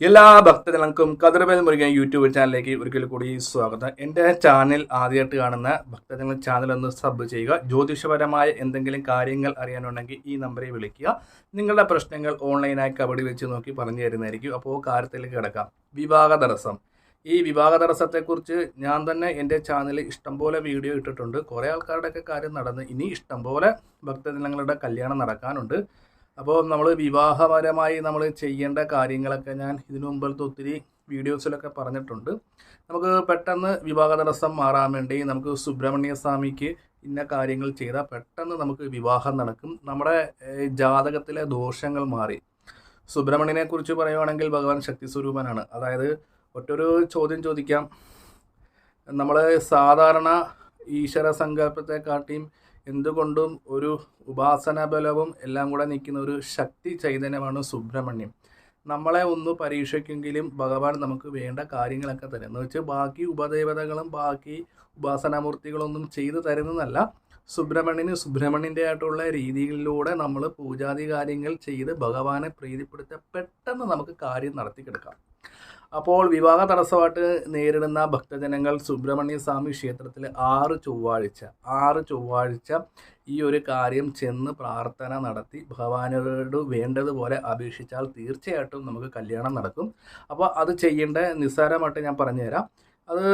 എല്ലാ ഭക്തജനങ്ങൾക്കും കതിർവേൽ മുരുകൻ യൂട്യൂബ് ചാനലിലേക്ക് ഒരിക്കൽ കൂടി സ്വാഗതം. എൻ്റെ ചാനൽ ആദ്യമായിട്ട് കാണുന്ന ഭക്തജനങ്ങൾ ചാനൽ ഒന്ന് സബ് ചെയ്യുക. ജ്യോതിഷപരമായ എന്തെങ്കിലും കാര്യങ്ങൾ അറിയാനുണ്ടെങ്കിൽ ഈ നമ്പറിൽ വിളിക്കുക. നിങ്ങളുടെ പ്രശ്നങ്ങൾ ഓൺലൈനായി കബഡി വെച്ച് നോക്കി പറഞ്ഞു തരുന്നതായിരിക്കും. അപ്പോൾ കാര്യത്തിലേക്ക് കിടക്കാം. വിവാഹ തടസ്സം. ഈ വിവാഹ തടസ്സത്തെക്കുറിച്ച് ഞാൻ തന്നെ എൻ്റെ ചാനലിൽ ഇഷ്ടംപോലെ വീഡിയോ ഇട്ടിട്ടുണ്ട്. കുറേ ആൾക്കാരുടെയൊക്കെ കാര്യം നടന്ന് ഇനി ഇഷ്ടംപോലെ ഭക്തജനങ്ങളുടെ കല്യാണം നടക്കാനുണ്ട്. അപ്പോൾ നമ്മൾ വിവാഹപരമായി നമ്മൾ ചെയ്യേണ്ട കാര്യങ്ങളൊക്കെ ഞാൻ ഇതിനു മുമ്പത്തെ ഒത്തിരി വീഡിയോസിലൊക്കെ പറഞ്ഞിട്ടുണ്ട്. നമുക്ക് പെട്ടെന്ന് വിവാഹ തടസ്സം മാറാൻ വേണ്ടി നമുക്ക് സുബ്രഹ്മണ്യ സ്വാമിക്ക് ഇന്ന കാര്യങ്ങൾ ചെയ്താൽ പെട്ടെന്ന് നമുക്ക് വിവാഹം നടക്കും. നമ്മുടെ ജാതകത്തിലെ ദോഷങ്ങൾ മാറി. സുബ്രഹ്മണ്യനെ കുറിച്ച് പറയുവാണെങ്കിൽ ഭഗവാൻ ശക്തി സ്വരൂപനാണ്. അതായത് ഒറ്റൊരു ചോദ്യം ചോദിക്കാം. നമ്മൾ സാധാരണ ഈശ്വര സങ്കല്പത്തെക്കാട്ടിയും എന്തുകൊണ്ടും ഒരു ഉപാസന ബലവും എല്ലാം കൂടെ നിൽക്കുന്ന ഒരു ശക്തി ചൈതന്യമാണ് സുബ്രഹ്മണ്യം. നമ്മളെ ഒന്ന് പരീക്ഷിക്കെങ്കിലും ഭഗവാൻ നമുക്ക് വേണ്ട കാര്യങ്ങളൊക്കെ തരും. എന്ന് വെച്ചാൽ ബാക്കി ഉപദേവതകളും ബാക്കി ഉപാസനാമൂർത്തികളൊന്നും ചെയ്തു തരുന്നതല്ല. സുബ്രഹ്മണ്യൻ്റെ ആയിട്ടുള്ള രീതികളിലൂടെ നമ്മൾ പൂജാതി കാര്യങ്ങൾ ചെയ്ത് ഭഗവാനെ പ്രീതിപ്പെടുത്താൻ പെട്ടെന്ന് നമുക്ക് കാര്യം നടത്തിക്കെടുക്കാം. അപ്പോൾ വിവാഹ തടസ്സമായിട്ട് നേരിടുന്ന ഭക്തജനങ്ങൾ സുബ്രഹ്മണ്യ സ്വാമി ക്ഷേത്രത്തിൽ 6 ചൊവ്വാഴ്ച ഈ ഒരു കാര്യം ചെന്ന് പ്രാർത്ഥന നടത്തി ഭഗവാനോട് വേണ്ടതുപോലെ അപേക്ഷിച്ചാൽ തീർച്ചയായിട്ടും നമുക്ക് കല്യാണം നടക്കും. അപ്പോൾ അത് ചെയ്യേണ്ട നിസ്സാരമായിട്ട് ഞാൻ പറഞ്ഞുതരാം. അത്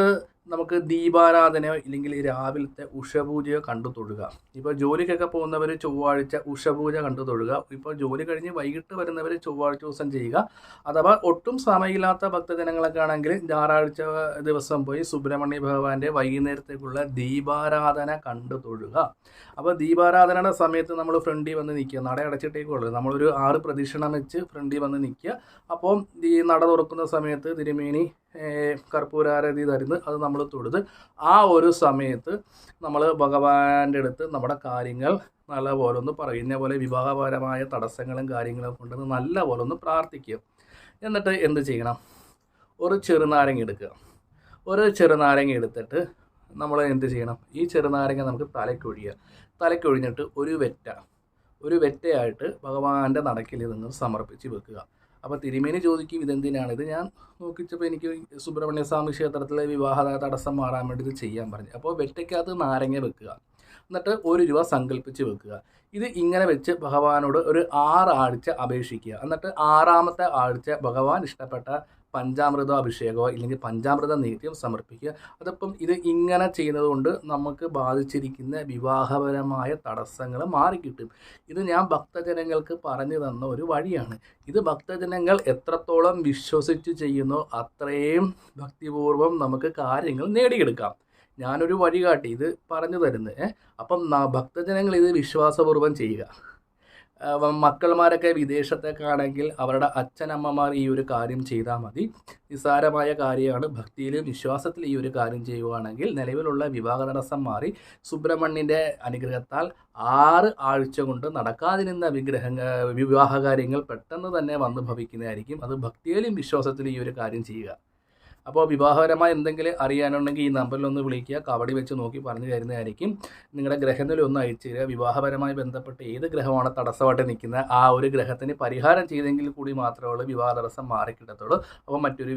നമുക്ക് ദീപാരാധനയോ ഇല്ലെങ്കിൽ രാവിലത്തെ ഉഷപൂജയോ കണ്ടു തൊഴുക. ഇപ്പോൾ ജോലിക്കൊക്കെ പോകുന്നവർ ചൊവ്വാഴ്ച ഉഷപൂജ കണ്ടു തൊഴുക. ഇപ്പോൾ ജോലി കഴിഞ്ഞ് വൈകിട്ട് വരുന്നവർ ചൊവ്വാഴ്ച ദിവസം ചെയ്യുക. അഥവാ ഒട്ടും സമയമില്ലാത്ത ഭക്തജനങ്ങളൊക്കെ ആണെങ്കിൽ ഞായറാഴ്ച ദിവസം പോയി സുബ്രഹ്മണ്യ ഭഗവാന്റെ വൈകുന്നേരത്തേക്കുള്ള ദീപാരാധന കണ്ടു തൊഴുക. അപ്പോൾ ദീപാരാധനയുടെ സമയത്ത് നമ്മൾ ഫ്രണ്ടിൽ വന്ന് നിൽക്കുക. നട അടച്ചിട്ടേക്കുള്ളൂ. നമ്മളൊരു 6 പ്രദക്ഷിണം വെച്ച് ഫ്രണ്ടിൽ വന്ന് നിൽക്കുക. അപ്പോൾ ഈ നട തുറക്കുന്ന സമയത്ത് തിരുമേനി കർപ്പൂരാരതി തരുന്നത് അത് നമ്മൾ തൊഴുത് ആ ഒരു സമയത്ത് നമ്മൾ ഭഗവാന്റെ അടുത്ത് നമ്മുടെ കാര്യങ്ങൾ നല്ലപോലെ ഒന്ന് പറയുന്ന പോലെ വിവാഹപരമായ തടസ്സങ്ങളും കാര്യങ്ങളും കൊണ്ടുവന്ന് നല്ലപോലെ ഒന്ന് പ്രാർത്ഥിക്കുക. എന്നിട്ട് എന്ത് ചെയ്യണം? ഒരു ചെറുനാരങ്ങ എടുക്കുക. ഒരു ചെറുനാരങ്ങ എടുത്തിട്ട് നമ്മൾ എന്ത് ചെയ്യണം? ഈ ചെറുനാരങ്ങ നമുക്ക് തലയ്ക്കൊഴിഞ്ഞിട്ട് ഒരു വെറ്റയായിട്ട് ഭഗവാന്റെ നടക്കിൽ നിന്ന് സമർപ്പിച്ച് വെക്കുക. അപ്പോൾ തിരുമേനി ചോദിക്കും ഇതെന്തിനാണ്? ഇത് ഞാൻ നോക്കിച്ചപ്പോൾ എനിക്ക് സുബ്രഹ്മണ്യ സ്വാമി ക്ഷേത്രത്തിലെ വിവാഹ തടസ്സം മാറാൻ വേണ്ടി ഇത് ചെയ്യാൻ പറഞ്ഞു. അപ്പോൾ വെറ്റയ്ക്കകത്ത് നാരങ്ങ വെക്കുക. എന്നിട്ട് 1 രൂപ സങ്കല്പിച്ച് വെക്കുക. ഇത് ഇങ്ങനെ വെച്ച് ഭഗവാനോട് ഒരു 6 ആഴ്ച അപേക്ഷിക്കുക. എന്നിട്ട് 6ാമത്തെ ആഴ്ച ഭഗവാൻ ഇഷ്ടപ്പെട്ട പഞ്ചാമൃത അഭിഷേകമോ ഇല്ലെങ്കിൽ പഞ്ചാമൃത നേദ്യം സമർപ്പിക്കുക. അതപ്പം ഇത് ഇങ്ങനെ ചെയ്യുന്നത് കൊണ്ട് നമുക്ക് ബാധിച്ചിരിക്കുന്ന വിവാഹപരമായ തടസ്സങ്ങൾ മാറിക്കിട്ടും. ഇത് ഞാൻ ഭക്തജനങ്ങൾക്ക് പറഞ്ഞു തന്ന ഒരു വഴിയാണ്. ഇത് ഭക്തജനങ്ങൾ എത്രത്തോളം വിശ്വസിച്ച് ചെയ്യുന്നോ അത്രയും ഭക്തിപൂർവ്വം നമുക്ക് കാര്യങ്ങൾ നേടിയെടുക്കാം. ഞാനൊരു വഴികാട്ടി ഇത് പറഞ്ഞു തരുന്നത്. അപ്പം ഭക്തജനങ്ങൾ ഇത് വിശ്വാസപൂർവ്വം ചെയ്യുക. മക്കൾമാരൊക്കെ വിദേശത്തേക്കാണെങ്കിൽ അവരുടെ അച്ഛനമ്മമാർ ഈ ഒരു കാര്യം ചെയ്താൽ മതി. നിസ്സാരമായ കാര്യമാണ്. ഭക്തിയിലും വിശ്വാസത്തിലും ഈ ഒരു കാര്യം ചെയ്യുകയാണെങ്കിൽ നിലവിലുള്ള വിവാഹ തടസ്സം മാറി സുബ്രഹ്മണ്യൻ്റെ അനുഗ്രഹത്താൽ 6 ആഴ്ച കൊണ്ട് നടക്കാതിരുന്ന വിവാഹ കാര്യങ്ങൾ പെട്ടെന്ന് തന്നെ വന്നു ഭവിക്കുന്നതായിരിക്കും. അത് ഭക്തിയിലും വിശ്വാസത്തിലും ഈ ഒരു കാര്യം ചെയ്യുക. അപ്പോൾ വിവാഹപരമായി എന്തെങ്കിലും അറിയാനുണ്ടെങ്കിൽ ഈ നമ്പറിലൊന്ന് വിളിക്കുക. കബഡി വെച്ച് നോക്കി പറഞ്ഞു തരുന്നതായിരിക്കും. നിങ്ങളുടെ ഗ്രഹനില ഒന്ന് അയച്ചു തരിക. വിവാഹപരമായി ബന്ധപ്പെട്ട് ഏത് ഗ്രഹമാണ് തടസ്സമായിട്ട് നിൽക്കുന്നത് ആ ഒരു ഗ്രഹത്തിന് പരിഹാരം ചെയ്തെങ്കിൽ കൂടി മാത്രമേ വിവാഹ തടസ്സം മാറിക്കിട്ടത്തുള്ളൂ. അപ്പോൾ മറ്റൊരു